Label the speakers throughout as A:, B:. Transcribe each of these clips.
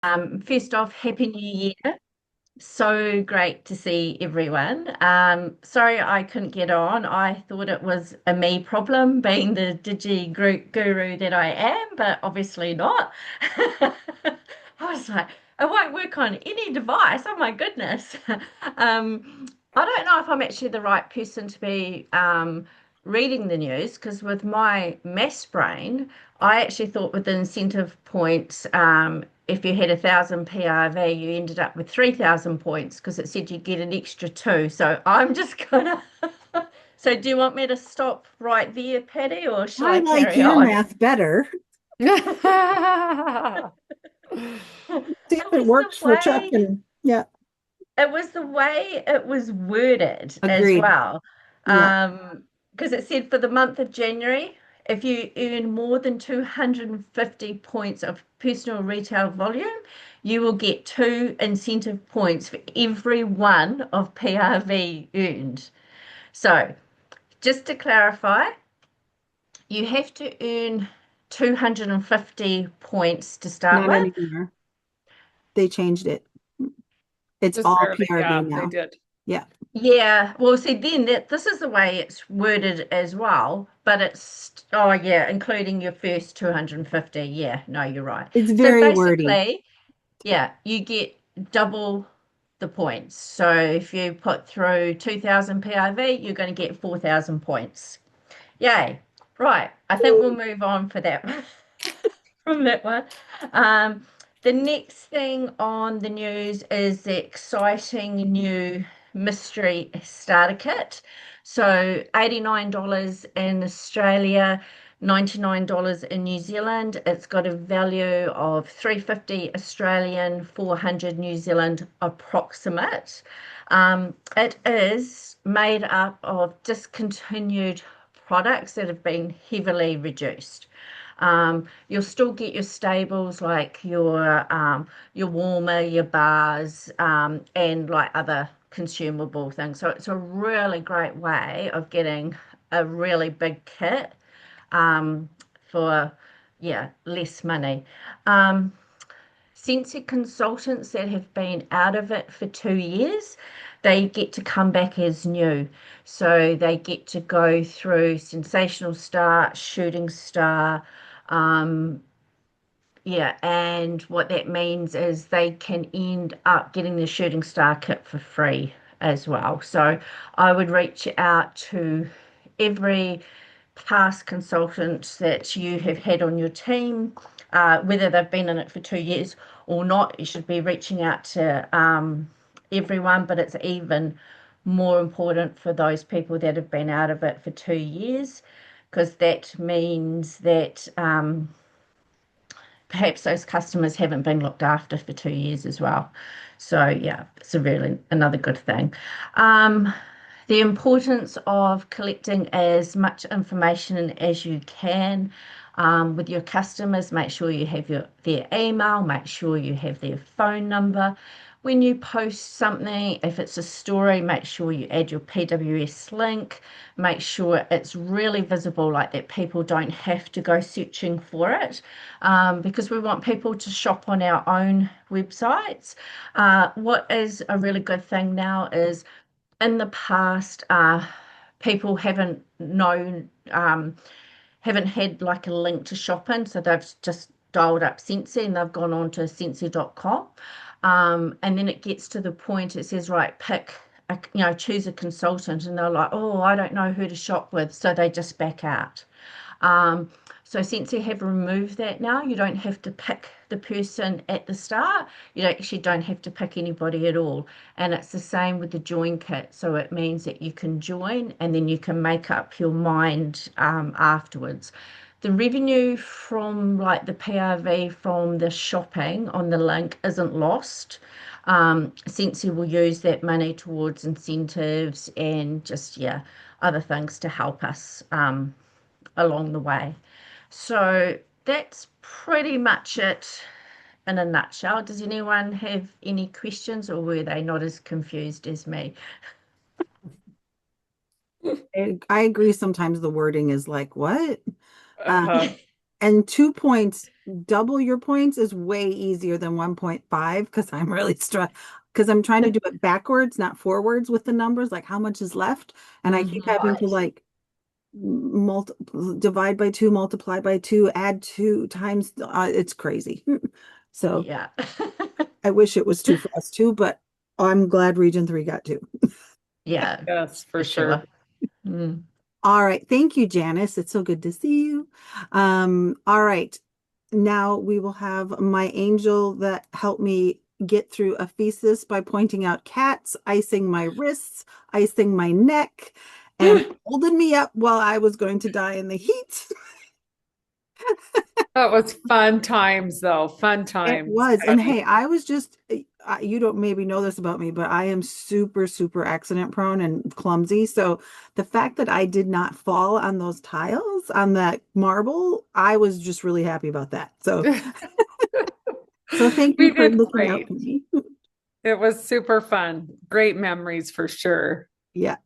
A: First off, Happy New Year. So great to see everyone. Sorry I couldn't get on. I thought it was a me problem, being the guru that I am, but obviously not. I was like, it won't work on any device. Oh my goodness. I don't know if I'm actually the right person to be reading the news because with my maths brain, I actually thought with the incentive points, if you had 1,000 PRV, you ended up with 3,000 points because it said you get an extra two. So I'm just gonna. So do you want me to stop right there, Patty, or shall
B: I
A: I
B: like
A: carry
B: your
A: on?
B: math better. See if
A: It
B: it
A: was the
B: works for Chuck
A: way
B: and yeah,
A: it was the way it was worded as
B: agreed.
A: well.
B: Yeah.
A: Because it said for the month of January, if you earn more than 250 points of personal retail volume, you will get two incentive points for every one of PRV earned. So, just to clarify, you have to earn 250 points to start
B: Not
A: with.
B: anymore. They changed it. It's
C: Just
B: all
C: barely.
B: PRV
C: Yeah, they
B: now.
C: did.
B: Yeah.
A: Yeah, well, see, then this is the way it's worded as well, but oh yeah, including your first 250. Yeah, no, you're right.
B: It's
A: So
B: very wordy.
A: basically, yeah, you get double the points. So if you put through 2,000 PIV, you're going to get 4,000 points. Yay. Right. I think we'll move on for that from that one. Um, the next thing on the news is the exciting new mystery starter kit. So $89 in Australia, $99 in New Zealand. It's got a value of 350 Australian, 400 New Zealand approximate. It is made up of discontinued products that have been heavily reduced. You'll still get your staples like your warmer, your bars, and like other consumable things. So it's a really great way of getting a really big kit for less money. Um, Scentsy consultants that have been out of it for 2 years, they get to come back as new. So they get to go through Sensational Star, Shooting Star, um, yeah, and what that means is they can end up getting the Shooting Star kit for free as well. So I would reach out to every past consultant that you have had on your team, whether they've been in it for 2 years or not. You should be reaching out to everyone, but it's even more important for those people that have been out of it for 2 years because that means that perhaps those customers haven't been looked after for 2 years as well. So yeah, it's a really another good thing. Um, the importance of collecting as much information as you can with your customers. Make sure you have their email, make sure you have their phone number. When you post something, if it's a story, make sure you add your PWS link. Make sure it's really visible, like that people don't have to go searching for it, because we want people to shop on our own websites. What is a really good thing now is in the past, people haven't had like a link to shop in, so they've just dialed up Scentsy and they've gone on to Scentsy.com. And then it gets to the point it says, right, choose a consultant, and they're like, oh, I don't know who to shop with, so they just back out. Um, so since you have removed that now, you don't have to pick the person at the start. Actually don't have to pick anybody at all. And it's the same with the join kit. So it means that you can join and then you can make up your mind afterwards. The revenue from like the PRV from the shopping on the link isn't lost. Scentsy will use that money towards incentives and just, yeah, other things to help us along the way. So that's pretty much it in a nutshell. Does anyone have any questions or were they not as confused as me?
B: I agree sometimes the wording is like, what? Um,
C: Uh-huh.
B: And 2 points, double your points is way easier than 1.5 because I'm really stressed because I'm trying to do it backwards, not forwards with the numbers, like how much is left. And I keep having to
A: Right.
B: like multi divide by two, multiply by two, add two times. It's crazy. So
A: Yeah.
B: I wish it was two for us too, but I'm glad Region 3 got two.
A: Yeah,
C: Yes,
A: for
C: for
A: sure.
C: sure.
A: Mm.
B: All right. Thank you, Janice. It's so good to see you. All right. Now we will have my angel that helped me get through aphesis by pointing out cats, icing my wrists, icing my neck, and holding me up while I was going to die in the heat.
C: That was fun times, though. Fun
B: It
C: times.
B: was. And hey, I was just, you don't maybe know this about me, but I am super, super accident prone and clumsy. So the fact that I did not fall on those tiles on that marble, I was just really happy about that. So thank you
C: We
B: for
C: did
B: looking out
C: great.
B: for me.
C: It was super fun. Great memories for sure.
B: Yeah.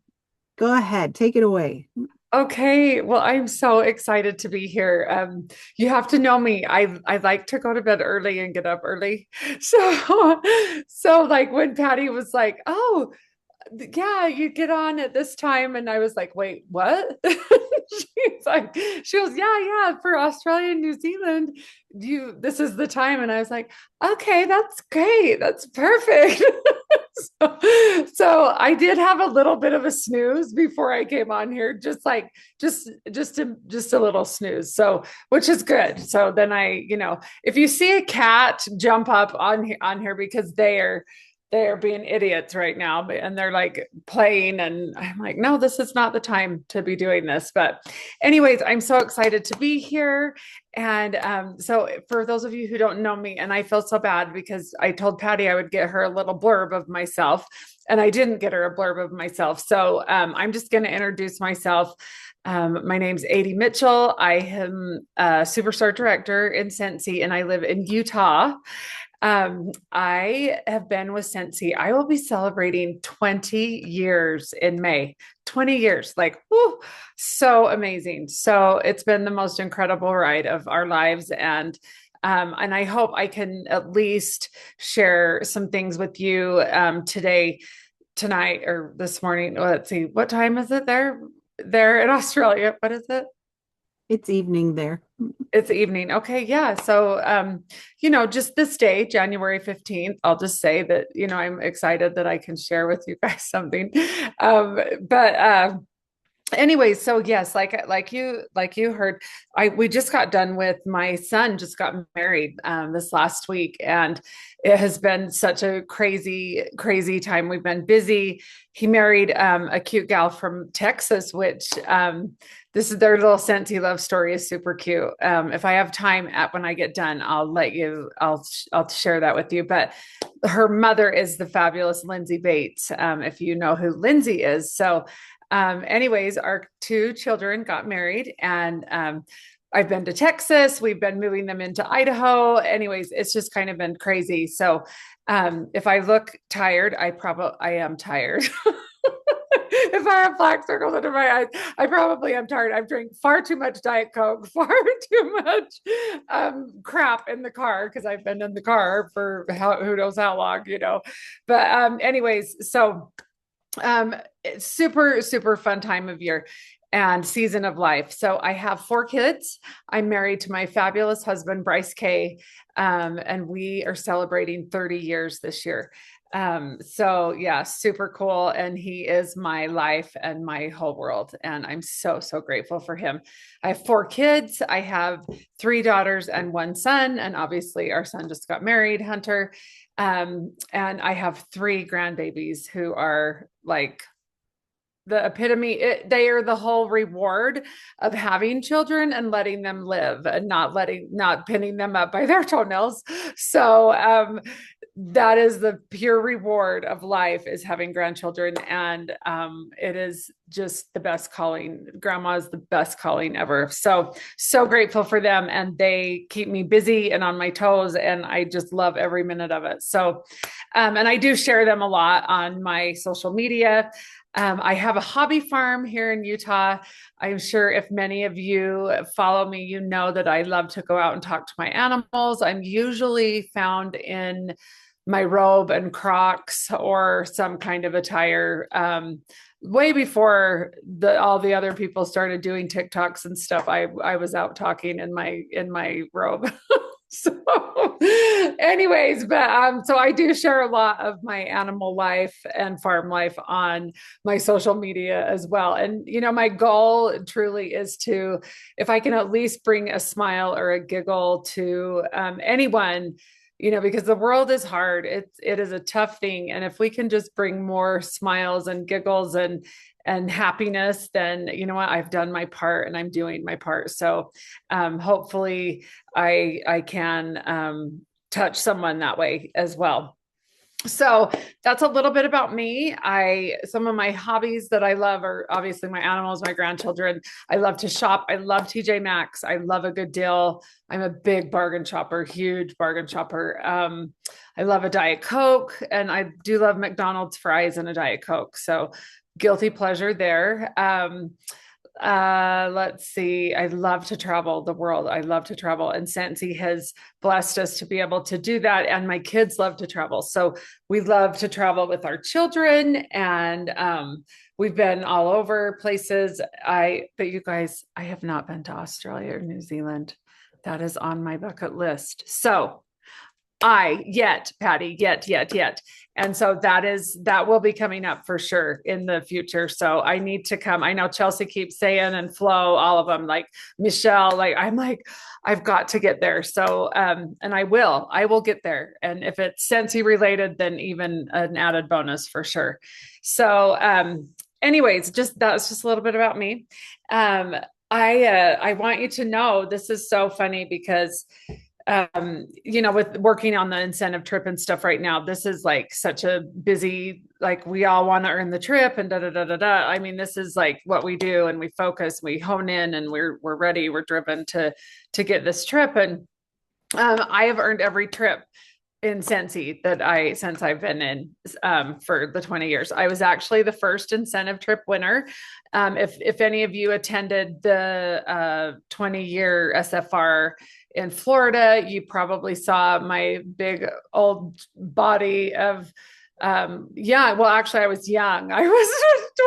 B: Go ahead, take it away.
C: Okay, well, I'm so excited to be here. You have to know me. I like to go to bed early and get up early. So like when Patty was like, "Oh, yeah, you get on at this time," and I was like, "Wait, what?" She goes, "Yeah, yeah, for Australia and New Zealand, this is the time," and I was like, "Okay, that's great, that's perfect." So I did have a little bit of a snooze before I came on here, just a little snooze. So which is good. So then if you see a cat jump up on here because they are being idiots right now and they're like playing and I'm like, no, this is not the time to be doing this. But anyways, I'm so excited to be here. And so for those of you who don't know me, and I feel so bad because I told Patty I would get her a little blurb of myself and I didn't get her a blurb of myself. So I'm just going to introduce myself. My name's Adie Mitchell. I am a superstar director in Scentsy and I live in Utah. I have been with Scentsy. I will be celebrating 20 years in May. 20 years, like, whoo, so amazing. So it's been the most incredible ride of our lives. And I hope I can at least share some things with you tonight, or this morning. Well, let's see, what time is it there in Australia? What is it?
B: It's evening there.
C: It's evening. Okay, yeah. So, just this day, January 15th, I'll just say that, I'm excited that I can share with you guys something. But anyways, so yes, like you heard, we just got done with my son just got married this last week, and it has been such a crazy, crazy time. We've been busy. He married a cute gal from Texas, which this is their little Scentsy love story is super cute. If I have time when I get done, I'll share that with you. But her mother is the fabulous Lindsay Bates, if you know who Lindsay is. So anyways, our two children got married, and I've been to Texas. We've been moving them into Idaho. Anyways, it's just kind of been crazy. So if I look tired, I am tired. If I have black circles under my eyes, I probably am tired. I've drank far too much Diet Coke, far too much crap in the car because I've been in the car for who knows how long. But anyways, so it's super, super fun time of year and season of life. So I have 4 kids. I'm married to my fabulous husband, Bryce K. And we are celebrating 30 years this year. So yeah, super cool. And he is my life and my whole world. And I'm so, so grateful for him. I have 4 kids. I have 3 daughters and 1 son. And obviously our son just got married, Hunter. And I have 3 grandbabies who are like the epitome. They are the whole reward of having children and letting them live and not pinning them up by their toenails. So that is the pure reward of life, is having grandchildren. And it is just the best calling. Grandma is the best calling ever. So grateful for them, and they keep me busy and on my toes, and I just love every minute of it. So and I do share them a lot on my social media. I have a hobby farm here in Utah. I'm sure if many of you follow me, you know that I love to go out and talk to my animals. I'm usually found in my robe and Crocs or some kind of attire. Way before all the other people started doing TikToks and stuff, I was out talking in my robe. So anyways, but so I do share a lot of my animal life and farm life on my social media as well. And my goal truly is to, if I can at least bring a smile or a giggle to anyone, because the world is hard. It is a tough thing. And if we can just bring more smiles and giggles and happiness, then you know what, I've done my part and I'm doing my part. So hopefully I can touch someone that way as well. So that's a little bit about me. Some of my hobbies that I love are obviously my animals, my grandchildren. I love to shop. I love TJ Maxx. I love a good deal. I'm a big bargain shopper, huge bargain shopper. I love a Diet Coke, and I do love McDonald's fries and a Diet Coke. So guilty pleasure there. Let's see. I love to travel the world. I love to travel, and Scentsy has blessed us to be able to do that. And my kids love to travel. So we love to travel with our children, and we've been all over places. But you guys, I have not been to Australia or New Zealand. That is on my bucket list. So Patty, yet. And so that will be coming up for sure in the future. So I need to come. I know Chelsea keeps saying, and Flo, all of them, like Michelle, I'm like, I've got to get there. So, and I will get there. And if it's Scentsy related, then even an added bonus for sure. So, anyways, that's just a little bit about me. I want you to know, this is so funny because with working on the incentive trip and stuff right now, this is like such a busy, like we all want to earn the trip and da da da da da. I mean, this is like what we do, and we focus, we hone in, and we're ready, we're driven to get this trip. And I have earned every trip in Scentsy since I've been in for the 20 years. I was actually the first incentive trip winner. If any of you attended the 20-year SFR in Florida, you probably saw my big old body of well, actually I was young. I was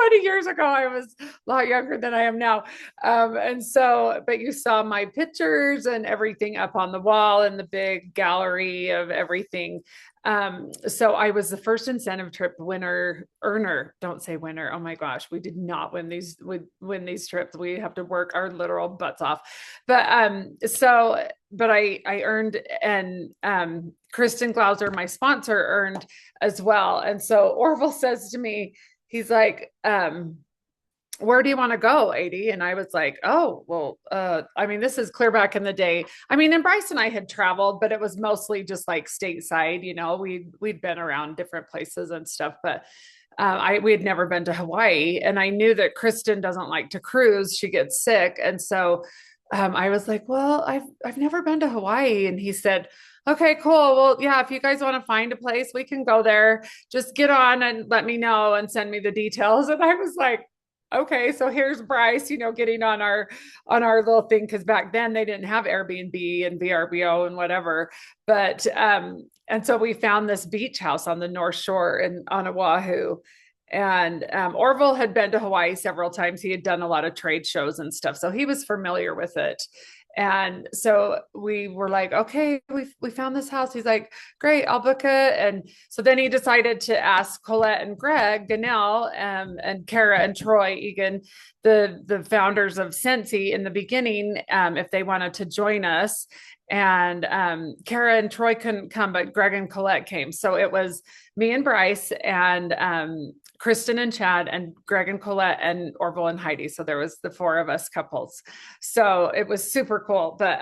C: 20 years ago. I was a lot younger than I am now. But you saw my pictures and everything up on the wall and the big gallery of everything. So I was the first incentive trip earner. Don't say winner. Oh my gosh, we did not win these trips. We have to work our literal butts off. But I earned, and Kristen Glauser, my sponsor, earned as well. And so Orville says to me, he's like, where do you want to go, Adie? And I was like, oh, well, I mean, this is clear back in the day. I mean, and Bryce and I had traveled, but it was mostly just like stateside, we'd been around different places and stuff, but we had never been to Hawaii. And I knew that Kristen doesn't like to cruise. She gets sick. And so I was like, well, I've never been to Hawaii. And he said, okay, cool. Well, yeah, if you guys want to find a place, we can go there. Just get on and let me know and send me the details. And I was like, okay, so here's Bryce, getting on our little thing, because back then they didn't have Airbnb and VRBO and whatever. But and so we found this beach house on the North Shore on Oahu. And Orville had been to Hawaii several times. He had done a lot of trade shows and stuff, so he was familiar with it. And so we were like, okay, we found this house. He's like, great, I'll book it. And so then he decided to ask Colette and Greg Ganell and Kara and Troy Egan, the founders of Scentsy in the beginning, if they wanted to join us. And Kara and Troy couldn't come, but Greg and Colette came. So it was me and Bryce and Kristen and Chad and Greg and Colette and Orville and Heidi. So there was the four of us couples. So it was super cool. But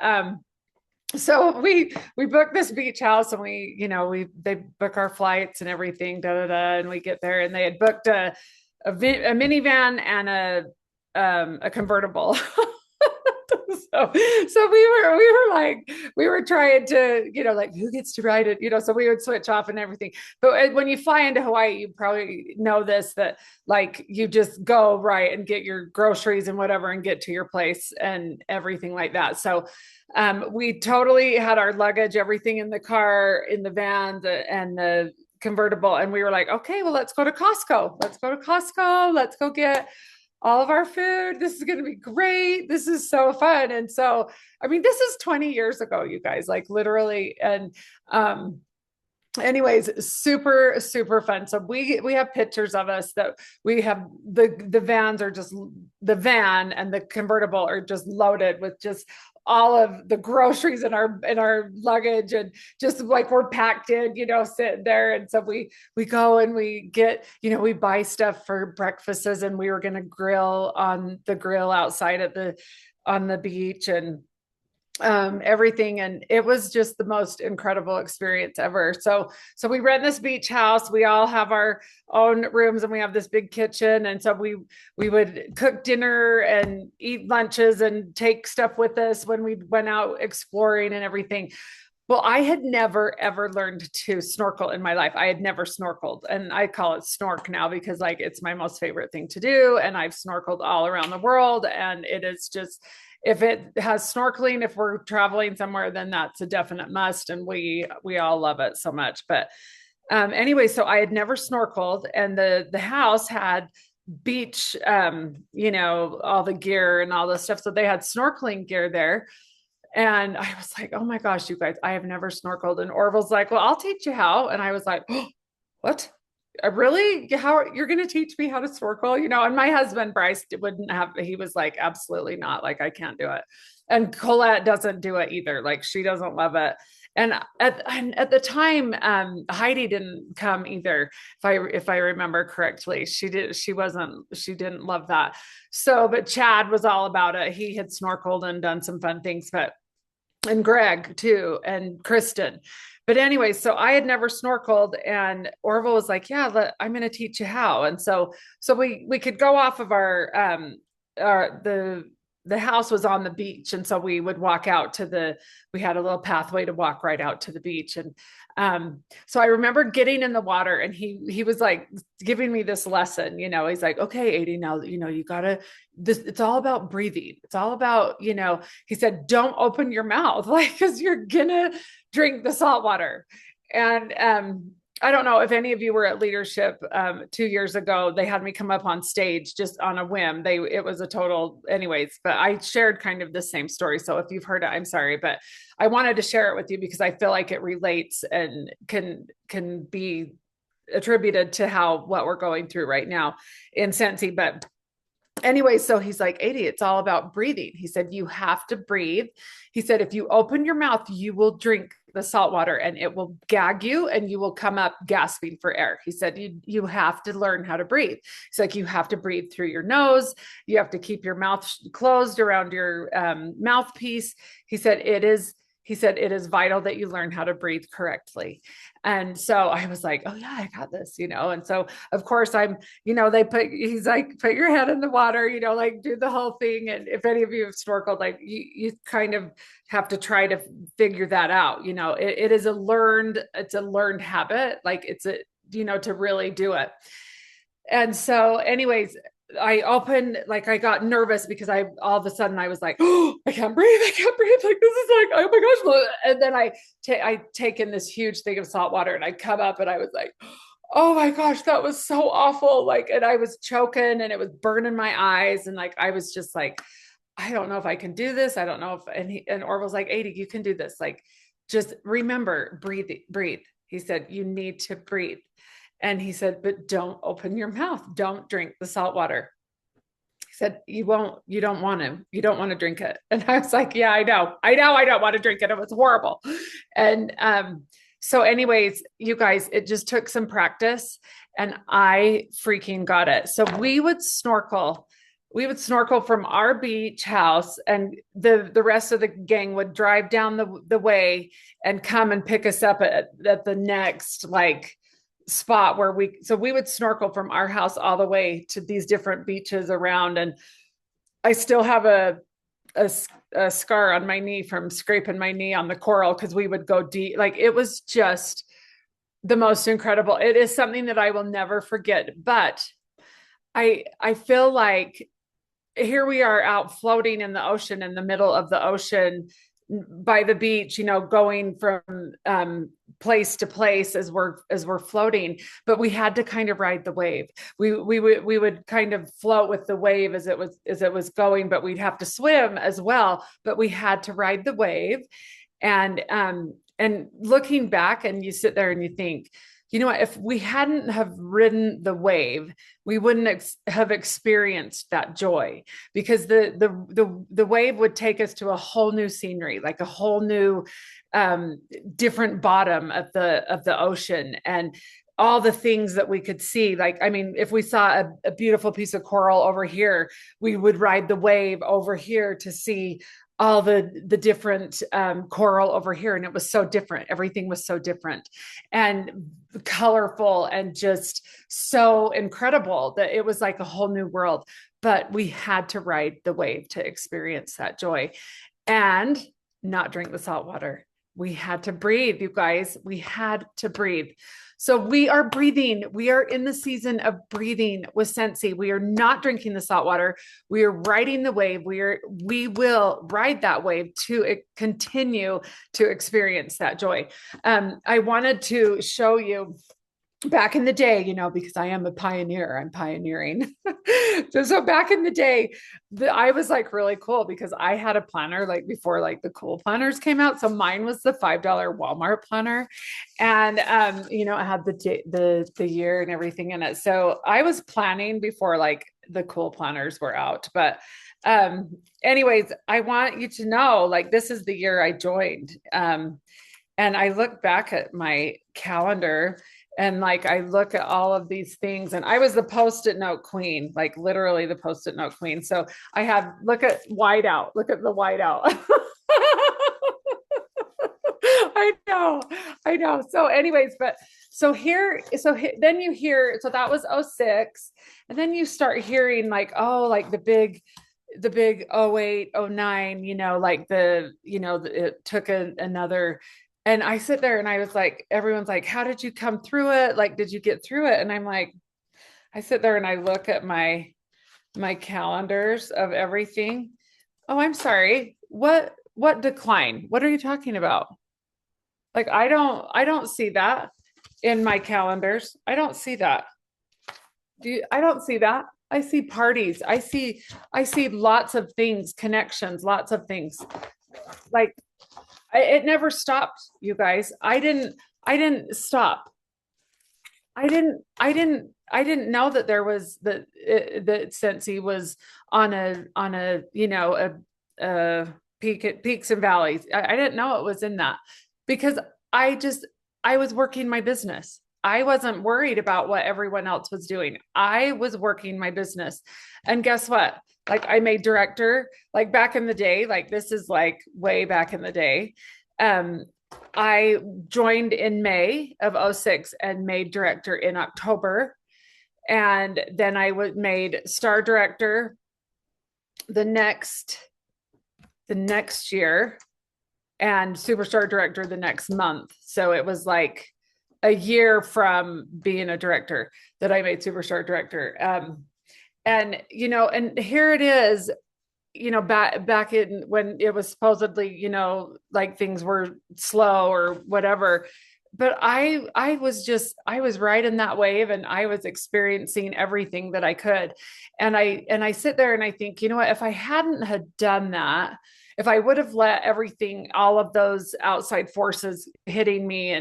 C: so we booked this beach house, and they book our flights and everything, and we get there, and they had booked a minivan and a convertible. So we were trying to, like who gets to ride it, so we would switch off and everything. But when you fly into Hawaii, you probably know this, that like you just go right and get your groceries and whatever and get to your place and everything like that. So we totally had our luggage, everything in the car, in the van, and the convertible, and we were like, okay, well, let's go to Costco. Let's go get all of our food. This is going to be great. This is so fun. And so, I mean, this is 20 years ago, you guys, like literally. And anyways, super, super fun. So we have pictures of us that we have, the vans are just, the van and the convertible are just loaded with just all of the groceries in our luggage, and just like we're packed in, sitting there. And so we go and we get, we buy stuff for breakfasts, and we were going to grill on the grill outside on the beach, and everything. And it was just the most incredible experience ever. So we rent this beach house. We all have our own rooms, and we have this big kitchen. And so we would cook dinner and eat lunches and take stuff with us when we went out exploring and everything. Well, I had never, ever learned to snorkel in my life. I had never snorkeled, and I call it snork now because like it's my most favorite thing to do. And I've snorkeled all around the world, and it is just, if it has snorkeling, if we're traveling somewhere, then that's a definite must. And we all love it so much. But anyway, so I had never snorkeled, and the house had beach, all the gear and all the stuff. So they had snorkeling gear there. And I was like, oh my gosh, you guys, I have never snorkeled. And Orville's like, well, I'll teach you how. And I was like, oh, what? Really? How you're going to teach me how to snorkel? And my husband, Bryce, wouldn't have, he was like, absolutely not. Like, I can't do it. And Colette doesn't do it either. Like, she doesn't love it. And at the time, Heidi didn't come either, if I remember correctly. She didn't love that. So, but Chad was all about it. He had snorkeled and done some fun things, and Greg too, and Kristen. But anyway, so I had never snorkeled, and Orville was like, yeah, I'm going to teach you how. And so we could go off of the house was on the beach. And so we would walk out we had a little pathway to walk right out to the beach. And so I remember getting in the water, and he was like giving me this lesson, he's like, okay, Adie, now, you gotta, it's all about breathing. It's all about, he said, don't open your mouth, like, cause you're gonna drink the salt water. And, I don't know if any of you were at leadership 2 years ago. They had me come up on stage just on a whim. It was a total, anyways, but I shared kind of the same story. So if you've heard it, I'm sorry, but I wanted to share it with you because I feel like it relates and can be attributed to what we're going through right now in Scentsy. But anyway, so he's like, Adie, it's all about breathing. He said, you have to breathe. He said, if you open your mouth, you will drink the salt water and it will gag you and you will come up gasping for air. He said, you have to learn how to breathe. It's like, you have to breathe through your nose. You have to keep your mouth closed around your mouthpiece. He said, it is vital that you learn how to breathe correctly. And so I was like, oh yeah, I got this, And so of course he's like, put your head in the water, like do the whole thing. And if any of you have snorkeled, like you kind of have to try to figure that out. It's a learned habit. Like to really do it. And so anyways, I got nervous because all of a sudden I was like, oh, I can't breathe. Like, this is like, oh my gosh. And then I take in this huge thing of salt water, and I come up and I was like, oh my gosh, that was so awful. Like, and I was choking and it was burning my eyes. And like, I was just like, I don't know if I can do this. I don't know and Orville's like, Adie, you can do this. Like, just remember, breathe. He said, you need to breathe. And he said, but don't open your mouth. Don't drink the salt water. He said, you don't want to drink it. And I was like, yeah, I know. I don't want to drink it. It was horrible. And, so anyways, you guys, it just took some practice and I freaking got it. So we would snorkel from our beach house, and the rest of the gang would drive down the way and come and pick us up at the next, spot where we would snorkel from our house all the way to these different beaches around. And I still have a a scar on my knee from scraping my knee on the coral because we would go deep. Like it was just the most incredible. It is something that I will never forget. But I feel like here we are out floating in the ocean, in the middle of the ocean by the beach, going from place to place as we're floating. But we had to kind of ride the wave. We would kind of float with the wave as it was going, but we'd have to swim as well. But we had to ride the wave. And looking back, and you sit there and you think, you know what, if we hadn't have ridden the wave, we wouldn't have experienced that joy, because the wave would take us to a whole new scenery, like a whole new different bottom of the ocean, and all the things that we could see. Like, I mean, if we saw a beautiful piece of coral over here, we would ride the wave over here to see all the different coral over here. And it was so different. Everything was so different and colorful and just so incredible that it was like a whole new world. But we had to ride the wave to experience that joy and not drink the salt water. We had to breathe, you guys. We had to breathe. So we are breathing. We are in the season of breathing with Scentsy. We are not drinking the salt water. We are riding the wave. We will ride that wave to continue to experience that joy. I wanted to show you back in the day, because I am a pioneer, I'm pioneering. So back in the day, I was like really cool because I had a planner like before like the cool planners came out. So mine was the $5 Walmart planner. And, it had the year and everything in it. So I was planning before like the cool planners were out. But anyways, I want you to know, like, this is the year I joined. And I look back at my calendar and like, I look at all of these things, and I was the Post-it note queen, like literally the Post-it note queen. So I have, look at the whiteout. I know. So anyways, but then you hear, so that was 06. And then you start hearing like, oh, like the big 08, 09, like it took another. And I sit there and I was like, everyone's like, how did you come through it? Like, did you get through it? And I'm like, I sit there and I look at my calendars of everything. Oh, I'm sorry. What decline? What are you talking about? Like, I don't see that in my calendars. I don't see that. I don't see that. I see parties. I see lots of things, connections, lots of things. Like, it never stopped, you guys. I didn't stop. I didn't know that there was that Scentsy was on a peaks and valleys. I didn't know it was in that, because I was working my business. I wasn't worried about what everyone else was doing. I was working my business. And guess what? Like, I made director, like back in the day, like this is like way back in the day. I joined in May of 06 and made director in October. And then I was made star director the next year and superstar director the next month. So it was like a year from being a director that I made superstar director. And here it is, back in when it was supposedly, like things were slow or whatever. But I was riding that wave, and I was experiencing everything that I could. And I sit there and I think, you know what, if I hadn't had done that, if I would have let everything, all of those outside forces hitting me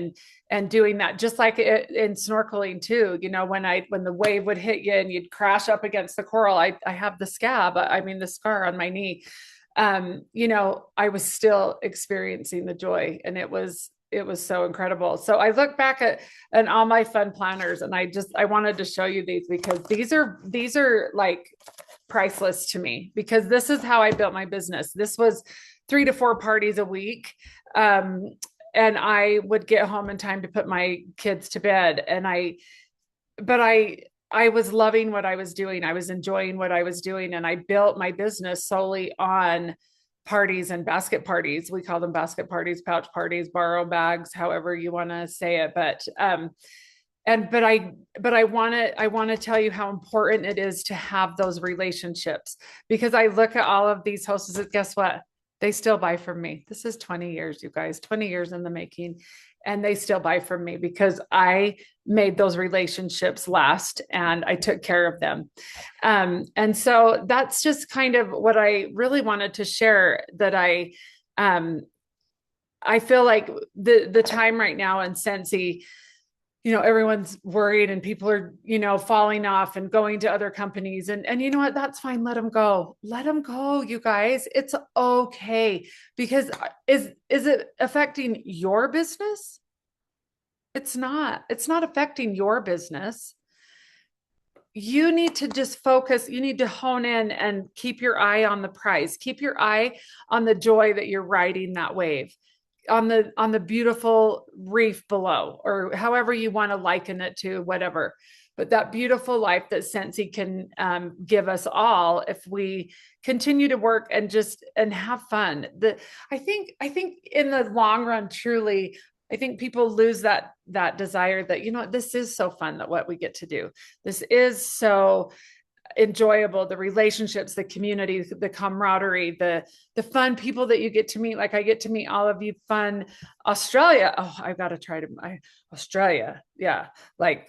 C: and doing that, just like in snorkeling too, when the wave would hit you and you'd crash up against the coral, I have the the scar on my knee. I was still experiencing the joy, and it was so incredible. So I look back at all my fun planners, and I wanted to show you these because these are like priceless to me, because this is how I built my business. This was 3 to 4 parties a week. And I would get home in time to put my kids to bed. But I was loving what I was doing. I was enjoying what I was doing. And I built my business solely on parties and basket parties. We call them basket parties, pouch parties, borrow bags, however you want to say it. But I want to tell you how important it is to have those relationships, because I look at all of these hostesses. Guess what? They still buy from me. This is 20 years, you guys, 20 years in the making. And they still buy from me because I made those relationships last and I took care of them. And so that's just kind of what I really wanted to share, that I feel like the time right now in Scentsy, everyone's worried and people are, falling off and going to other companies, and you know what, that's fine. Let them go, you guys. It's okay. Because is it affecting your business? It's not affecting your business. You need to just focus. You need to hone in and keep your eye on the prize. Keep your eye on the joy that you're riding that wave, on the beautiful reef below, or however you want to liken it to, whatever. But that beautiful life that Scentsy can give us all, if we continue to work and have fun. I think in the long run, truly, I think people lose that desire that, this is so fun, that what we get to do. This is so enjoyable, the relationships, the community, the camaraderie, the fun people that you get to meet. Like I get to meet all of you fun. Australia. Oh, I've got to try to Australia. Yeah. Like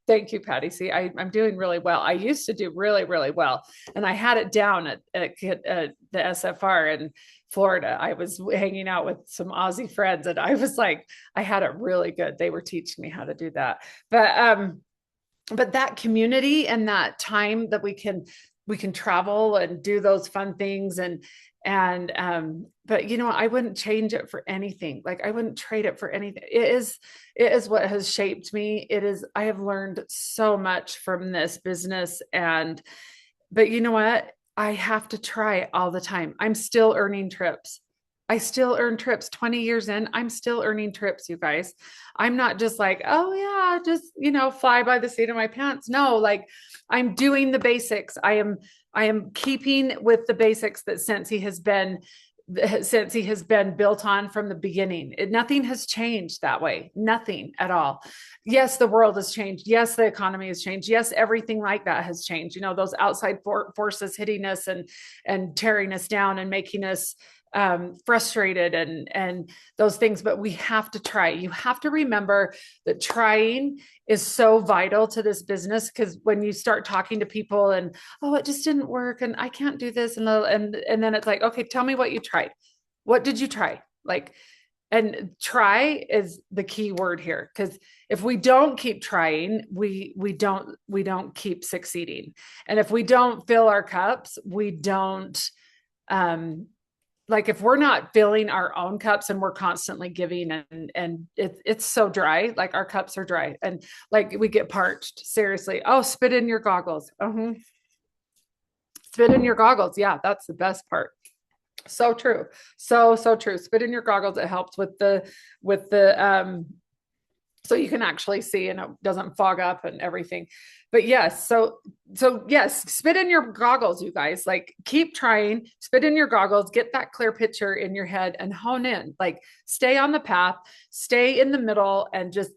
C: thank you, Patty. See, I'm doing really well. I used to do really, really well. And I had it down at the SFR in Florida. I was hanging out with some Aussie friends and I was like, I had it really good. They were teaching me how to do that. But that community and that time that we can travel and do those fun things but I wouldn't change it for anything. Like I wouldn't trade it for anything. It is what has shaped me. I have learned so much from this business. But you know what? I have to try it all the time. I'm still earning trips. I still earn trips 20 years in. I'm still earning trips, you guys. I'm not just like, oh yeah, just, fly by the seat of my pants. No, like I'm doing the basics. I am keeping with the basics that Scentsy has been built on from the beginning. Nothing has changed that way. Nothing at all. Yes, the world has changed. Yes, the economy has changed. Yes, everything like that has changed. Those outside forces hitting us and tearing us down and making us frustrated and those things. But we have to try. You have to remember that trying is so vital to this business, because when you start talking to people and, oh, it just didn't work and I can't do this, and then it's like, okay, tell me what you tried. What did you try? Like, and try is the key word here, because if we don't keep trying, we don't keep succeeding. And if we don't fill our cups, we don't like if we're not filling our own cups and we're constantly giving and it's so dry, like our cups are dry and like we get parched, seriously. Oh, spit in your goggles. Spit in your goggles. Yeah, that's the best part. So true. So true. Spit in your goggles. It helps with the so you can actually see and it doesn't fog up and everything. But yes, so yes, spit in your goggles, you guys. Like keep trying, spit in your goggles, get that clear picture in your head and hone in. Like stay on the path, stay in the middle, and just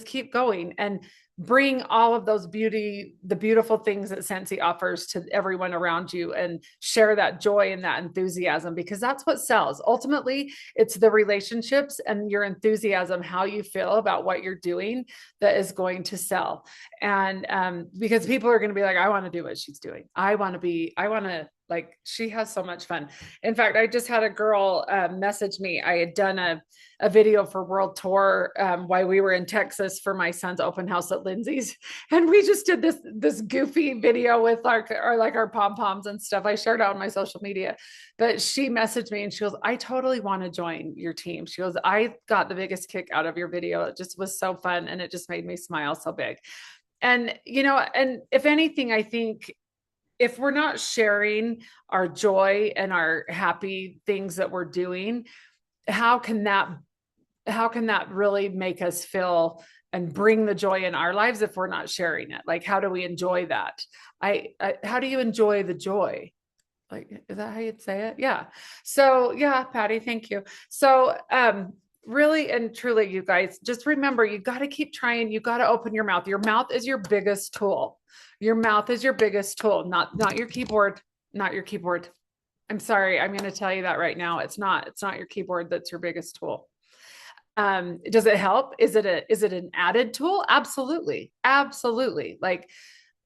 C: keep going and bring all of the beautiful things that Scentsy offers to everyone around you, and share that joy and that enthusiasm, because that's what sells. Ultimately, it's the relationships and your enthusiasm, how you feel about what you're doing, that is going to sell. And because people are going to be like, I want to do what she's doing. I want to, like, she has so much fun. In fact, I just had a girl message me. I had done a video for World Tour while we were in Texas for my son's open house at Lindsay's. And we just did this goofy video with our pom-poms and stuff. I shared it on my social media. But she messaged me and she goes, I totally want to join your team. She goes, I got the biggest kick out of your video. It just was so fun. And it just made me smile so big. And, and if anything, I think if we're not sharing our joy and our happy things that we're doing, how can that really make us feel and bring the joy in our lives if we're not sharing it? Like, how do we enjoy that? How do you enjoy the joy? Like, is that how you'd say it? Yeah. So yeah, Patty, thank you. So really and truly, you guys, just remember, you got to keep trying. You got to open your mouth. Your mouth is your biggest tool. Your mouth is your biggest tool, not your keyboard, not your keyboard. I'm sorry, I'm going to tell you that right now. It's not your keyboard that's your biggest tool. Does it help? Is it an added tool? Absolutely. Absolutely. Like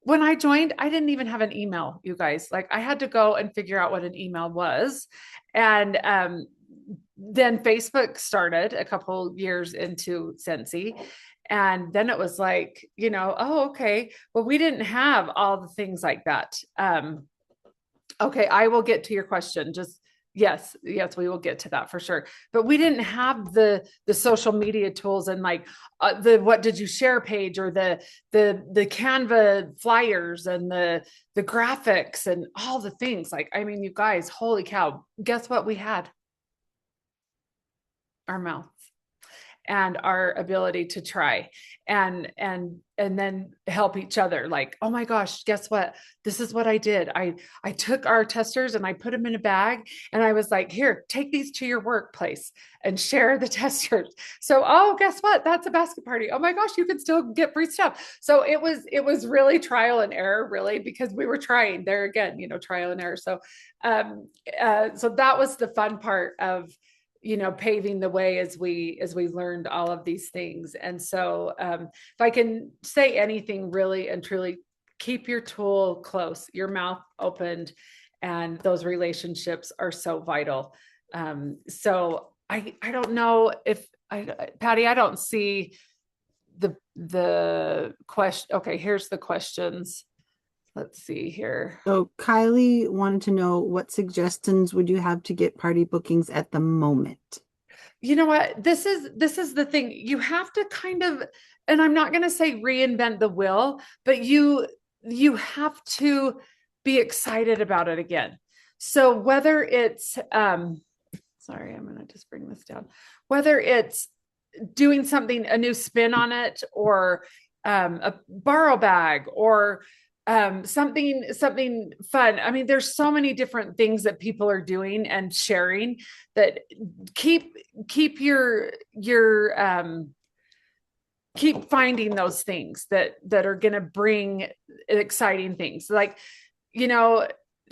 C: when I joined, I didn't even have an email, you guys. Like I had to go and figure out what an email was. And then Facebook started a couple years into Scentsy. And then it was like, oh, okay. Well, we didn't have all the things like that. Okay, I will get to your question. Just yes, we will get to that for sure. But we didn't have the social media tools and like the what did you share page or the Canva flyers and the graphics and all the things. Like, I mean, you guys, holy cow! Guess what we had? Our mouth and our ability to try and then help each other. Like, oh my gosh, guess what, this is what I did. I took our testers and I put them in a bag and I was like, here, take these to your workplace and share the testers. So oh, guess what, that's a basket party. Oh my gosh, you can still get free stuff. So it was really trial and error, really, because we were trying there again, trial and error. So so that was the fun part of paving the way as we learned all of these things. And so if I can say anything, really and truly, keep your tool close, your mouth opened, and those relationships are so vital. So I don't know if Patty, I don't see the question. Okay, here's the questions. Let's see here.
B: So Kylie wanted to know, what suggestions would you have to get party bookings at the moment?
C: You know what? This is the thing. You have to kind of, and I'm not going to say reinvent the wheel, but you have to be excited about it again. So whether it's sorry, I'm going to just bring this down. Whether it's doing something, a new spin on it, or a borrow bag, or something fun. I mean, there's so many different things that people are doing and sharing that keep keep finding those things that are going to bring exciting things. Like,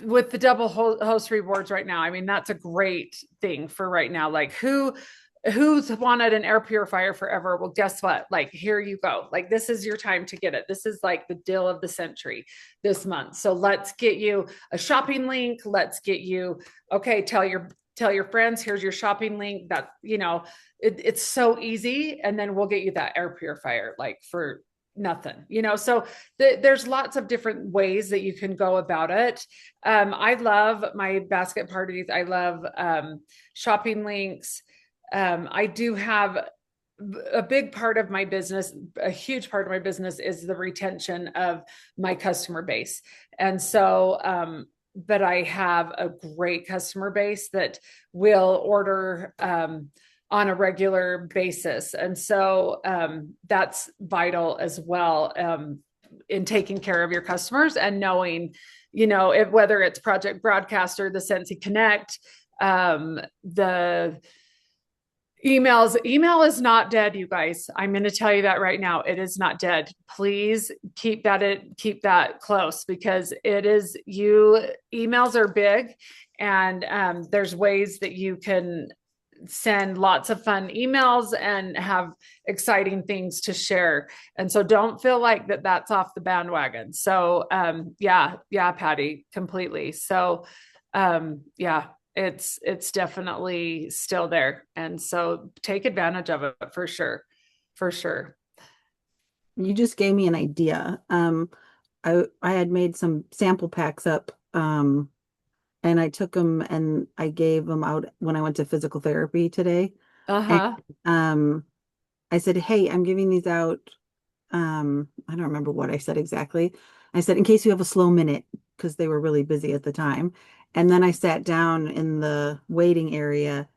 C: with the double host rewards right now, I mean, that's a great thing for right now. Like who's wanted an air purifier forever? Well, guess what? Like, here you go. Like, this is your time to get it. This is like the deal of the century this month. So let's get you a shopping link. Let's get you, okay, tell your friends, here's your shopping link. That, it's so easy. And then we'll get you that air purifier, like for nothing, so there's lots of different ways that you can go about it. I love my basket parties. I love shopping links. I do have a big part of my business, a huge part of my business is the retention of my customer base. And so, but I have a great customer base that will order on a regular basis. And so that's vital as well, in taking care of your customers and knowing, whether it's Project Broadcast or the Scentsy Connect, the email is not dead, you guys. I'm going to tell you that right now. It is not dead. Please keep that close, because emails are big, and there's ways that you can send lots of fun emails and have exciting things to share. And so don't feel like that's off the bandwagon. So yeah, Patty, completely. So yeah, it's definitely still there. And so take advantage of it for sure. For sure.
B: You just gave me an idea. I had made some sample packs up, and I took them and I gave them out when I went to physical therapy today.
C: Uh-huh.
B: And I said, hey, I'm giving these out. I don't remember what I said exactly. I said, in case you have a slow minute, because they were really busy at the time. And then I sat down in the waiting area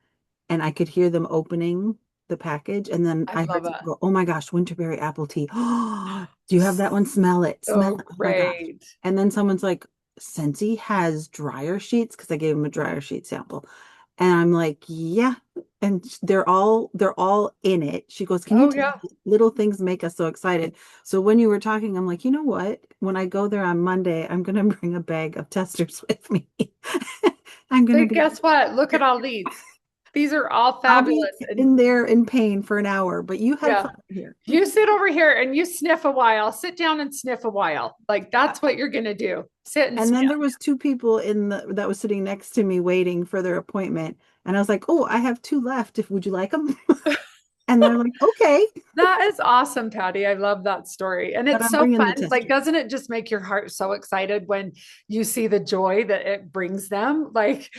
B: and I could hear them opening the package. And then
C: I
B: I
C: love
B: heard
C: it.
B: someone go, oh my gosh, winterberry apple tea. Oh, do you have that one? Smell it. Smell
C: So
B: it. Oh my gosh.
C: great.
B: And then someone's like, Scentsy has dryer sheets because I gave him a dryer sheet sample. And I'm like, yeah. And they're all in it. She goes, can you
C: Oh,
B: tell
C: yeah.
B: little things make us so excited? So when you were talking, I'm like, you know what? When I go there on Monday, I'm gonna bring a bag of testers with me. I'm gonna
C: But
B: be
C: guess what? Look at all these. These are all
B: I'll be
C: fabulous. And
B: in there in pain for an hour, but you have
C: yeah,
B: fun here.
C: you sit over here and you sniff a while, sit down and sniff a while. Like that's what you're going to do. Sit and
B: And
C: sniff.
B: then there was two people in the that was sitting next to me waiting for their appointment. And I was like, "Oh, I have two left. If would you like them?" And they're like, "Okay."
C: That is awesome, Patty. I love that story. And
B: But
C: it's
B: I'm
C: so
B: bringing the
C: fun. Like,
B: tester.
C: doesn't it just make your heart so excited when you see the joy that it brings them? Like,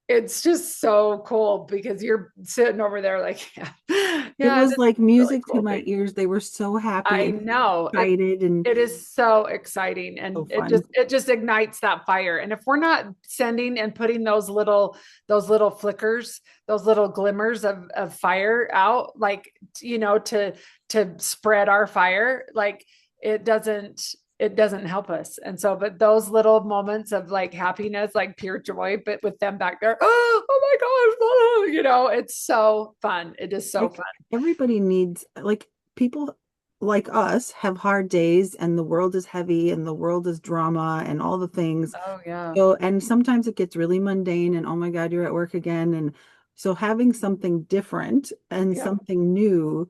C: it's just so cool because you're sitting over there like, yeah,
B: It
C: yeah,
B: was
C: this
B: like
C: is a really
B: music to
C: cool
B: my
C: thing.
B: ears. They were so happy
C: I
B: and
C: know
B: excited and
C: it is so exciting
B: so
C: and
B: fun.
C: it just ignites that fire. And if we're not sending and putting those little flickers, those little glimmers of fire out, like to spread our fire, like it doesn't it doesn't help us. And so, but those little moments of like happiness, like pure joy, but with them back there, oh my gosh, it's so fun. It is so
B: Like
C: fun.
B: everybody needs like people like us have hard days and the world is heavy and the world is drama and all the things.
C: Oh yeah.
B: So, and sometimes it gets really mundane and oh my God, you're at work again. And so having something different and
C: Yeah.
B: something new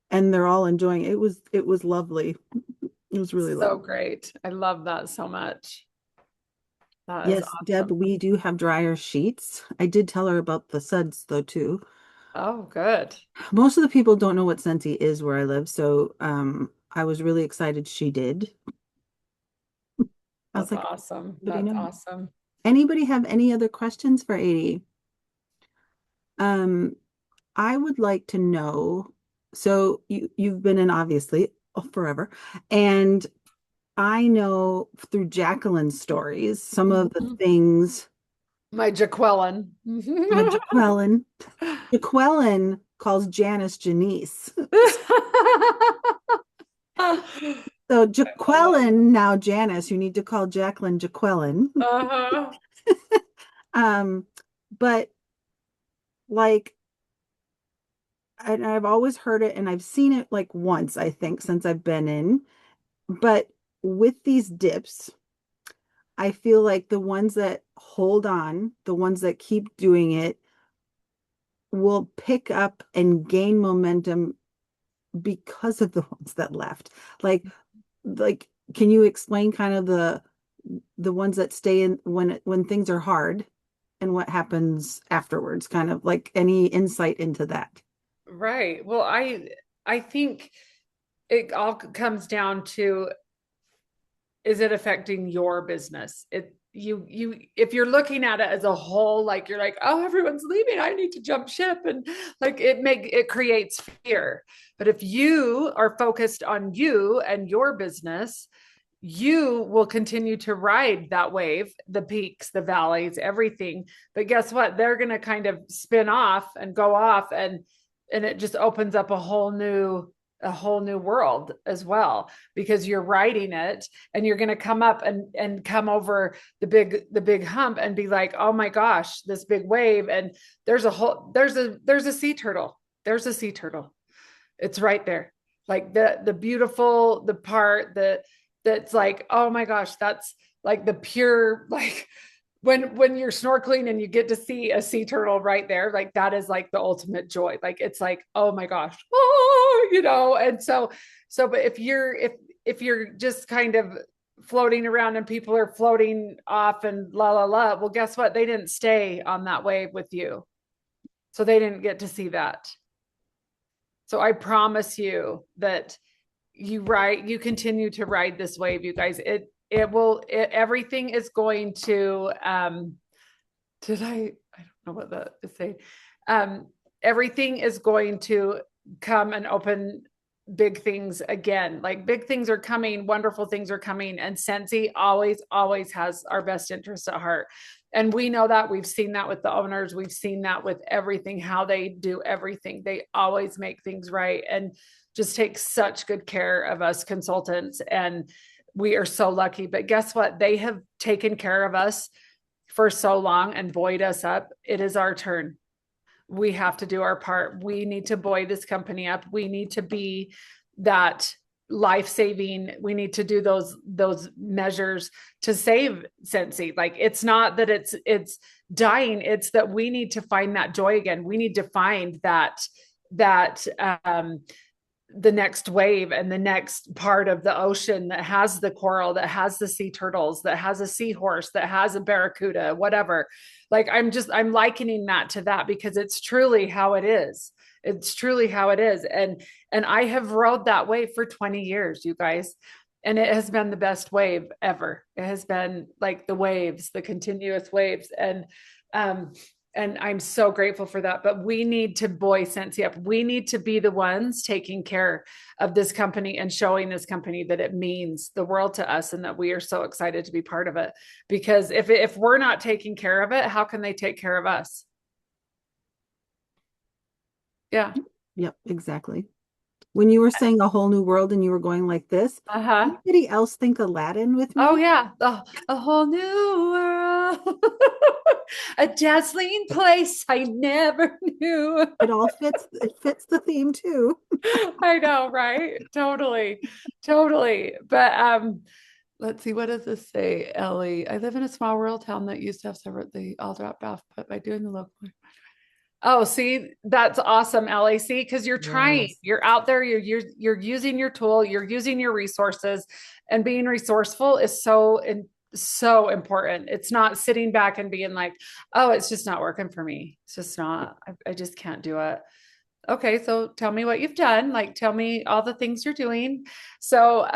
B: and they're all enjoying it. It was lovely. It was really
C: So
B: lovely.
C: great. I love that so much. That is
B: Yes, Deb,
C: awesome.
B: we do have dryer sheets. I did tell her about the suds though too.
C: Oh, good.
B: Most of the people don't know what Scentsy is where I live, so I was really excited she did. I was
C: That's
B: like,
C: awesome.
B: anybody
C: That's
B: know?
C: awesome.
B: Anybody have any other questions for Adie? Um, I would like to know, so you've been in obviously forever, and I know through Jacqueline's stories some of the
C: Mhm.
B: things
C: My Jaqueline.
B: Jaqueline. Jaqueline calls Janice Janice. So Jaqueline, now Janice, you need to call Jacqueline Jaqueline.
C: Uh-huh.
B: Um, but like, and I've always heard it and I've seen it like once, I think, since I've been in. But with these dips, I feel like the ones that hold on, the ones that keep doing it, will pick up and gain momentum because of the ones that left. Like, can you explain kind of the ones that stay in when things are hard and what happens afterwards? Kind of like any insight into that.
C: Right. Well, I think it all comes down to, is it affecting your business? You if you're looking at it as a whole, like you're like, oh, everyone's leaving, I need to jump ship, and like it creates fear. But if you are focused on you and your business, you will continue to ride that wave, the peaks, the valleys, everything. But guess what? They're going to kind of spin off and go off, and it just opens up a whole new world as well, because you're riding it and you're going to come up and come over the big hump and be like, oh my gosh, this big wave. And there's a sea turtle. There's a sea turtle. It's right there. Like the beautiful, the part that's like, oh my gosh, that's like the pure, like when you're snorkeling and you get to see a sea turtle right there, like that is like the ultimate joy. Like it's like, oh my gosh, oh, and but if you're just kind of floating around and people are floating off and la la la, well, guess what? They didn't stay on that wave with you. So they didn't get to see that. So I promise you that you continue to ride this wave, you guys. Everything is going to I don't know what that is saying. Everything is going to come and open big things again. Like big things are coming, wonderful things are coming, and Scentsy always has our best interest at heart. And we know that. We've seen that with the owners. We've seen that with everything, how they do everything. They always make things right and just take such good care of us consultants. And We are so lucky. But guess what? They have taken care of us for so long and buoyed us up. It is our turn. We have to do our part. We need to buoy this company up. We need to be that life-saving. We need to do those measures to save Scentsy. Like, it's not that it's dying, it's that we need to find that joy again. We need to find that the next wave and the next part of the ocean that has the coral, that has the sea turtles, that has a seahorse, that has a barracuda, whatever. Like, I'm likening that to that, because it's truly how it is. It's truly how it is. And I have rode that wave for 20 years, you guys. And it has been the best wave ever. It has been like the waves, the continuous waves. And I'm so grateful for that. But we need to buoy Scentsy up. We need to be the ones taking care of this company and showing this company that it means the world to us and that we are so excited to be part of it. Because if we're not taking care of it, how can they take care of us? Yeah.
B: Yep, exactly. When you were saying a whole new world and you were going like this, anybody else think Aladdin with me?
C: Oh yeah, a whole new world, a dazzling place I never knew.
B: It fits the theme too.
C: I know, right? Totally, totally. But let's see, what does this say, Ellie? I live in a small rural town that used to have several. They all dropped off, but by doing the local. Oh, see, that's awesome, Ellie. See, because you're trying, you're out there, you're using your tool, you're using your resources, and being resourceful is so important. It's not sitting back and being like, oh, it's just not working for me. It's just not, I just can't do it. Okay, so tell me what you've done. Like, tell me all the things you're doing. So,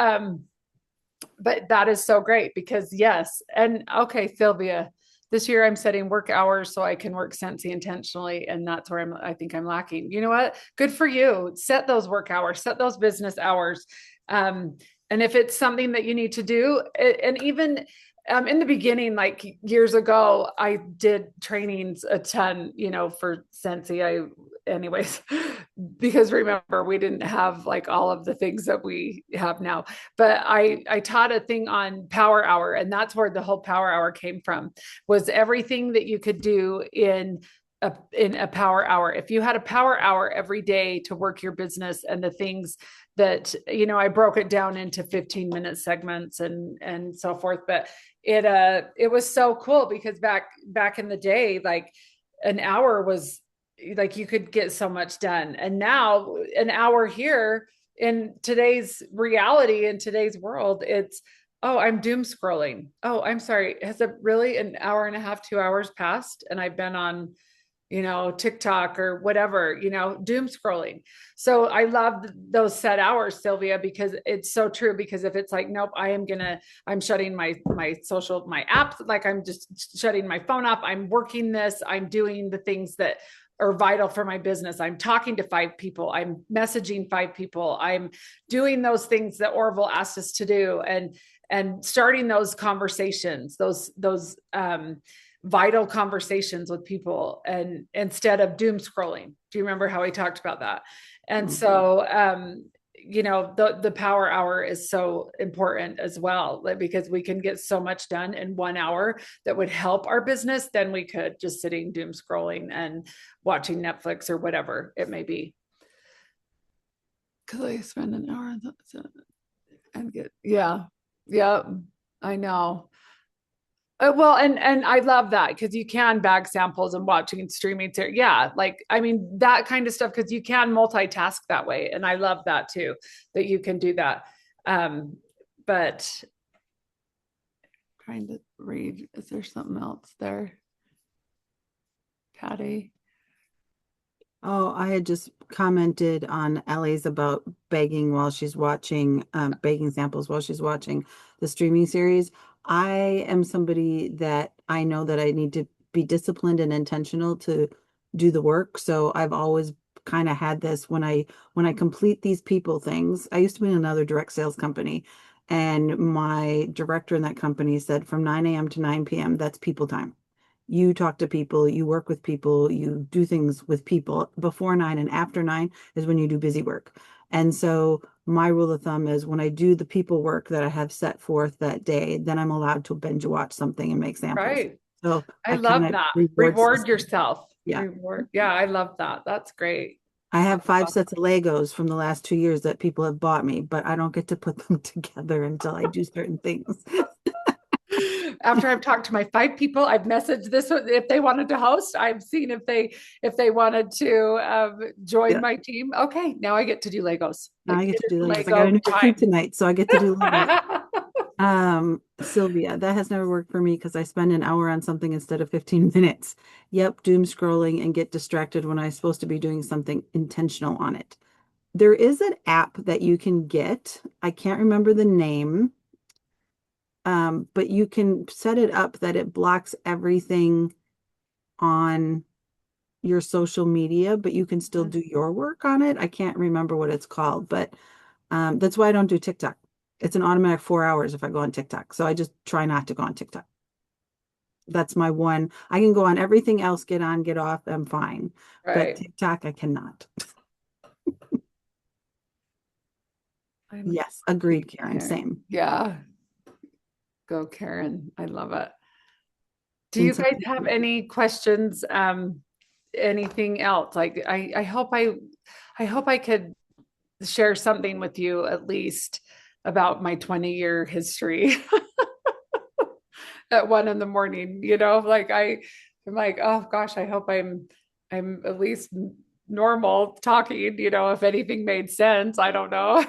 C: but that is so great because yes. And okay, Sylvia, this year I'm setting work hours so I can work Scentsy intentionally. And that's where I think I'm lacking. You know what? Good for you. Set those work hours, set those business hours. And if it's something that you need to do, and even in the beginning, like years ago, I did trainings a ton, for Scentsy. Anyways, because remember, we didn't have like all of the things that we have now, but I taught a thing on power hour, and that's where the whole power hour came from, was everything that you could do in a power hour. If you had a power hour every day to work your business, and the things that, I broke it down into 15-minute segments and so forth, but it was so cool because back in the day, like an hour was like, you could get so much done. And now an hour here in today's reality, in today's world, it's, oh, I'm doom scrolling. Oh, I'm sorry. Has it really an hour and a half, 2 hours passed? And I've been on, TikTok or whatever, doom scrolling. So I love those set hours, Sylvia, because it's so true. Because if it's like, nope, I'm shutting my apps, like I'm just shutting my phone up. I'm working this, I'm doing the things that are vital for my business. I'm talking to 5 people. I'm messaging 5 people. I'm doing those things that Orville asked us to do, and starting those conversations, those vital conversations with people, and instead of doom scrolling. Do you remember how we talked about that? And so, the power hour is so important as well, because we can get so much done in 1 hour that would help our business than we could just sitting doom scrolling and watching Netflix or whatever it may be. Because I spend an hour and I know. Well, and I love that, because you can bag samples and watching streaming. Yeah, like, I mean, that kind of stuff, because you can multitask that way. And I love that too, that you can do that. But trying to read, is there something else there, Patty?
B: Oh, I had just commented on Ellie's about bagging while she's watching, bagging samples while she's watching the streaming series. I am somebody that I know that I need to be disciplined and intentional to do the work. So I've always kind of had this when I complete these people things. I used to be in another direct sales company, and my director in that company said from 9 a.m. to 9 p.m., that's people time. You talk to people, you work with people, you do things with people. Before 9 and after 9 is when you do busy work. And so my rule of thumb is when I do the people work that I have set forth that day, then I'm allowed to binge watch something and make samples.
C: Right.
B: So
C: I
B: I kind
C: love
B: of
C: that.
B: reward
C: Reward
B: system.
C: yourself.
B: Yeah.
C: Reward. Yeah, I love that. That's great.
B: I have 5
C: Awesome.
B: sets of Legos from the last 2 years that people have bought me, but I don't get to put them together until I do certain things.
C: After I've talked to my 5 people, I've messaged this one if they wanted to host. I've seen if they wanted to join
B: Yeah.
C: my team. Okay, now I get to do Legos.
B: Now I get
C: It
B: to
C: is
B: do Legos. I got a
C: Lego
B: new recruit
C: time.
B: tonight, so I get to do Legos. Sylvia, that has never worked for me because I spend an hour on something instead of 15 minutes. Yep, doom scrolling and get distracted when I'm supposed to be doing something intentional on it. There is an app that you can get. I can't remember the name, but you can set it up that it blocks everything on your social media, but you can still do your work on it. I can't remember what it's called, but that's why I don't do TikTok. It's an automatic 4 hours if I go on TikTok. So I just try not to go on TikTok. That's my one. I can go on everything else, get on, get off, I'm fine. But
C: Right.
B: TikTok, I cannot.
C: I'm
B: Yes, agreed, Karen.
C: Karen.
B: Same.
C: Yeah. Go, Karen. I love it. Do
B: And
C: you
B: so,
C: guys have any questions? Anything else? Like I hope I could share something with you at least about my 20-year history at 1 in the morning, like I'm like, oh gosh, I hope I'm at least normal talking, if anything made sense. I don't know.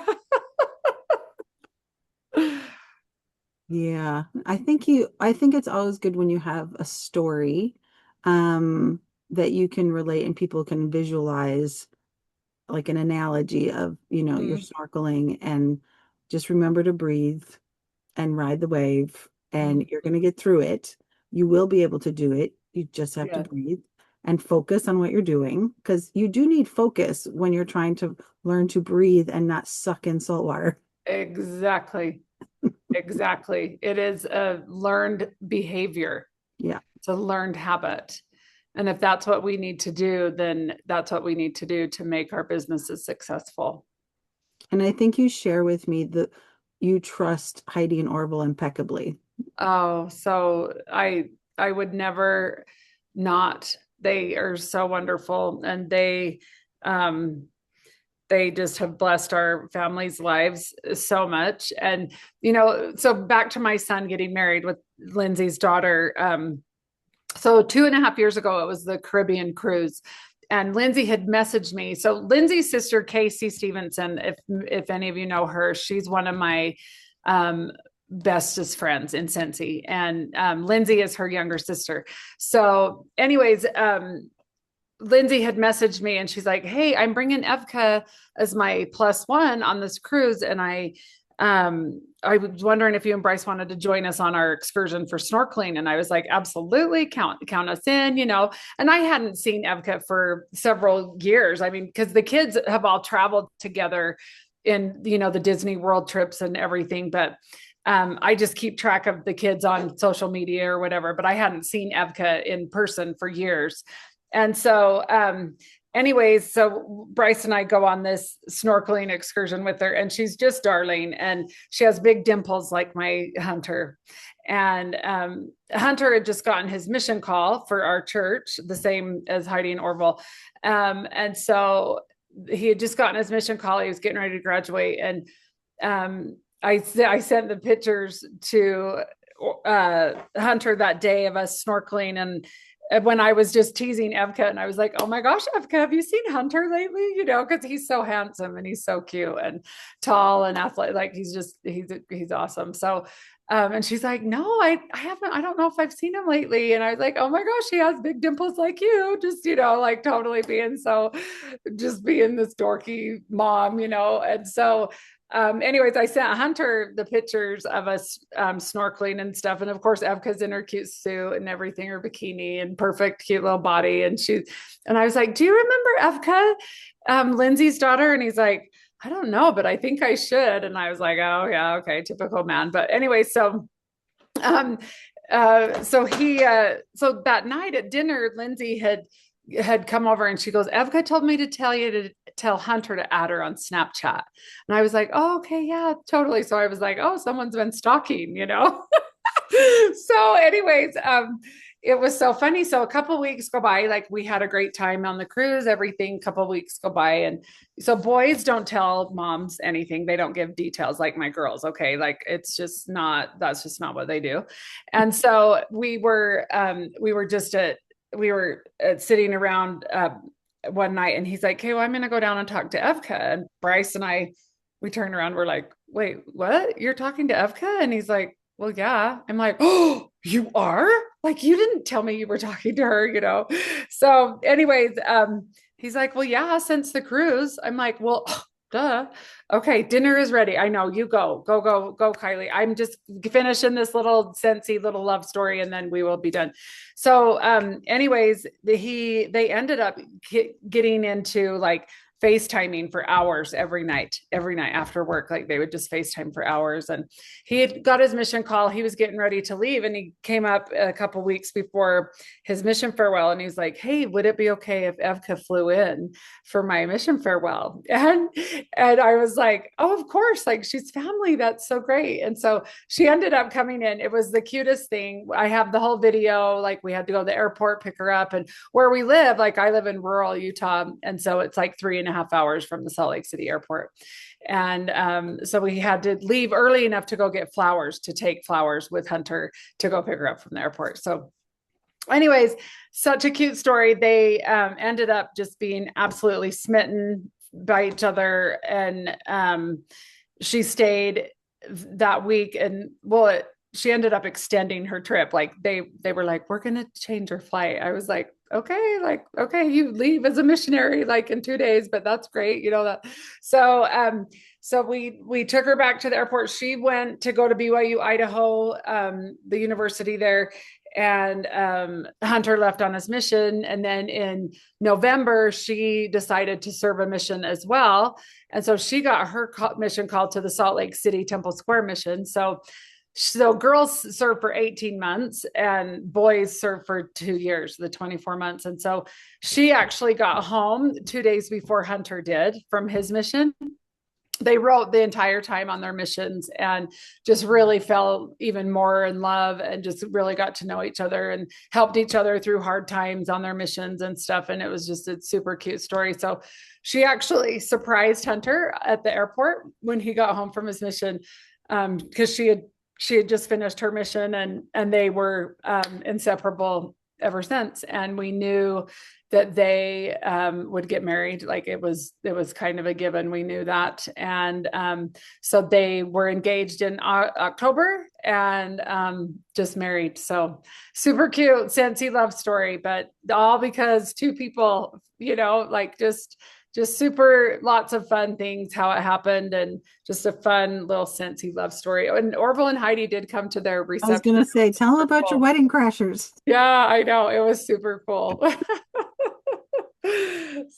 B: yeah, I think it's always good when you have a story that you can relate and people can visualize like an analogy of, you're
C: Mm,
B: snorkeling and just remember to breathe and ride the wave and
C: mm,
B: you're going to get through it. You will be able to do it. You just have to
C: yeah,
B: breathe and focus on what you're doing because you do need focus when you're trying to learn to breathe and not suck in salt water.
C: exactly. Exactly. It is a learned behavior.
B: Yeah.
C: It's a learned habit. And if that's what we need to do, then that's what we need to do to make our businesses successful.
B: And I think you share with me that you trust Heidi and Orville impeccably.
C: Oh, so I would never not. They are so wonderful and they just have blessed our families' lives so much. And so back to my son getting married with Lindsay's daughter. So 2.5 years ago, it was the Caribbean cruise. And Lindsay had messaged me. So Lindsay's sister, Casey Stevenson, if any of you know her, she's one of my bestest friends in Scentsy. And Lindsay is her younger sister. So, anyways, Lindsay had messaged me and she's like, "Hey, I'm bringing Evka as my +1 on this cruise, and I was wondering if you and Bryce wanted to join us on our excursion for snorkeling." And I was like, "Absolutely, count us in." And I hadn't seen Evka for several years. I mean, because the kids have all traveled together in the Disney World trips and everything, but I just keep track of the kids on social media or whatever. But I hadn't seen Evka in person for years. And so, anyways, so Bryce and I go on this snorkeling excursion with her, and she's just darling. And she has big dimples like my Hunter. And Hunter had just gotten his mission call for our church, the same as Heidi and Orville. And so he had just gotten his mission call. He was getting ready to graduate. And I sent the pictures to Hunter that day of us snorkeling, and when I was just teasing Evka, and I was like, "Oh my gosh, Evka, have you seen Hunter lately?" Because he's so handsome and he's so cute and tall and athletic. Like he's awesome. So, and she's like, "No, I haven't. I don't know if I've seen him lately." And I was like, "Oh my gosh, he has big dimples like you." Just like totally just being this dorky mom. And so anyways, I sent Hunter the pictures of us snorkeling and stuff. And of course, Evka's in her cute suit and everything, her bikini and perfect, cute little body. And I was like, "Do you remember Evka, Lindsay's daughter?" And he's like, "I don't know, but I think I should." And I was like, "Oh yeah, okay, typical man." But anyway, um, so that night at dinner, Lindsay had had come over and she goes, Evka told me to tell you to tell Hunter to add her on Snapchat. And I was like, oh, okay, yeah, totally. So I was like, oh, someone's been stalking, you know? So anyways, it was so funny. So a couple weeks go by, like we had a great time on the cruise, everything, couple weeks go by. And so boys don't tell moms anything. They don't give details like my girls. Okay. Like it's just not, that's just not what they do. And so we were sitting around one night and he's like, okay, well, I'm going to go down and talk to Evka. And Bryce and I, we turned around. We're like, wait, what? You're talking to Evka? And he's like, well, yeah. I'm like, oh, you are? Like, you didn't tell me you were talking to her, you know? So anyways, he's like, well, yeah, since the cruise. I'm like, well, duh. Okay, dinner is ready. I know, you go, Kylie. I'm just finishing this little Scentsy little love story and then we will be done. So anyways, they ended up getting into like FaceTiming for hours every night after work. Like they would just FaceTime for hours. And he had got his mission call. He was getting ready to leave. And he came up a couple weeks before his mission farewell. And he's like, hey, would it be okay if Evka flew in for my mission farewell? And I was like, oh, of course. Like she's family. That's so great. And so she ended up coming in. It was the cutest thing. I have the whole video. Like we had to go to the airport, pick her up. And where we live, like I live in rural Utah. And so it's like 3.5 hours from the Salt Lake City airport. And so we had to leave early enough to go get flowers, to take flowers with Hunter to go pick her up from the airport. So anyways, such a cute story. They ended up just being absolutely smitten by each other. And she stayed that week. And well, she ended up extending her trip. Like they were like, we're going to change her flight. I was like, okay, like, okay, you leave as a missionary like in 2 days, but that's great. You know that. So we took her back to the airport. She went to go to BYU, Idaho, the university there. And Hunter left on his mission. And then in November, she decided to serve a mission as well. And so she got her mission called to the Salt Lake City Temple Square mission. So girls serve for 18 months and boys serve for 2 years, the 24 months. And so she actually got home 2 days before Hunter did from his mission. They wrote the entire time on their missions and just really fell even more in love and just really got to know each other and helped each other through hard times on their missions and stuff. And it was just a super cute story. So she actually surprised Hunter at the airport when he got home from his mission, because she had just finished her mission and they were inseparable ever since. And we knew that they would get married. Like it was kind of a given. We knew that. And so they were engaged in October and just married. So super cute, Scentsy love story, but all because two people, you know, like just super lots of fun things, how it happened, and just a fun little Scentsy love story. And Orville and Heidi did come to their reception.
B: I was going to say, tell them about your wedding crashers.
C: Yeah, I know. It was super cool.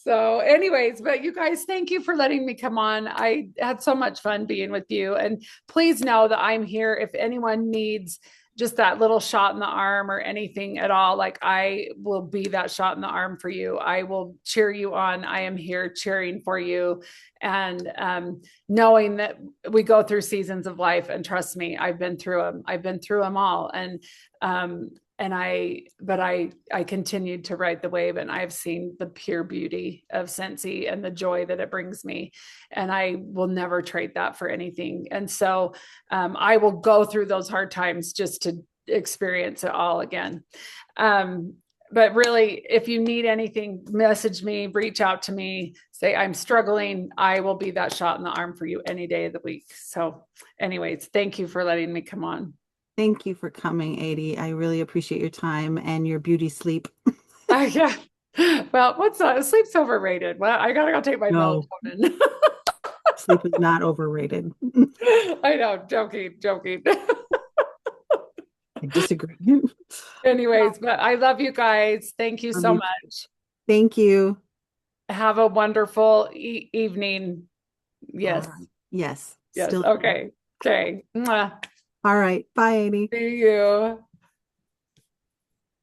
C: So anyways, but you guys, thank you for letting me come on. I had so much fun being with you. And please know that I'm here if anyone needs just that little shot in the arm or anything at all. Like I will be that shot in the arm for you. I will cheer you on. I am here cheering for you. And knowing that we go through seasons of life, and trust me, I've been through them all. But I continued to ride the wave, and I've seen the pure beauty of Scentsy and the joy that it brings me. And I will never trade that for anything. And so I will go through those hard times just to experience it all again. But really, if you need anything, message me, reach out to me, say I'm struggling. I will be that shot in the arm for you any day of the week. So anyways, thank you for letting me come on.
B: Thank you for coming, Adie. I really appreciate your time and your beauty sleep.
C: Yeah. Well, sleep's overrated. Well, I gotta go take my melatonin.
B: Sleep is not overrated.
C: I know, joking.
B: I disagree.
C: Anyways, but I love you guys. Thank you so much.
B: Thank you.
C: Have a wonderful evening. Yes.
B: Yes.
C: Yes.
B: Still
C: okay. Okay. Mwah.
B: All right. Bye, Adie.
C: See you.